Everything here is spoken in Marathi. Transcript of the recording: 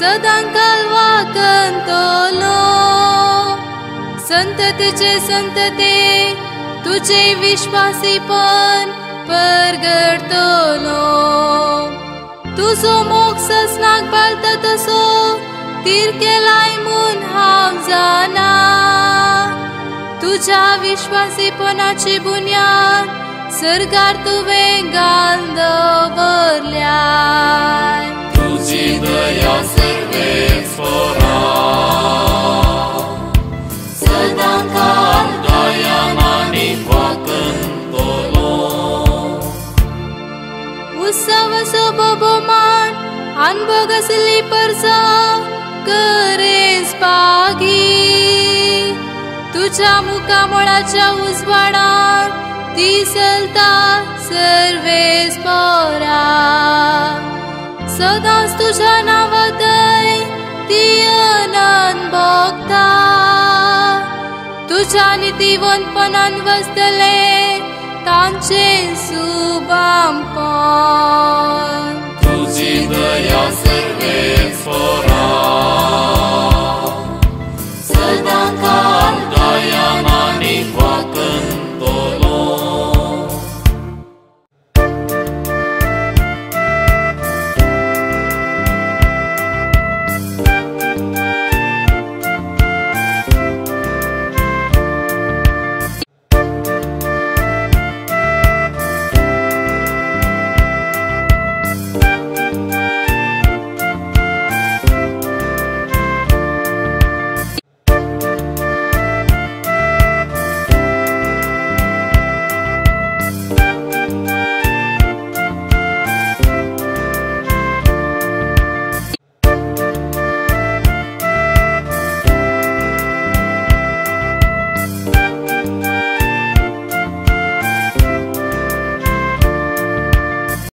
सदांकाल वाकंतलो संततेचे संतते तुझे विश्वासीपण परगडतलो तुझो मोग ससनाक बाळता तसो तीर केलाय म्हूण हांव जाणा तुझ्या विश्वासीपणाची बुन्याद सरकार तुवें घालून दवरल्याय तुझी दया सर्वेस्परा सदांकाल दयामानी वाकंतलो उत्सवसो बोबोमान अनभोग असली परसा करेस पागी तुझ्या मुखामळाच्या उजवाडात ती चलता सर्वेस्परा सदांच तुझ्या नावातय ती आनंद भोगता तुझ्या नितीवंतपणान वसतले तांचे सुबामपण तुझी दया सर्वेस्परा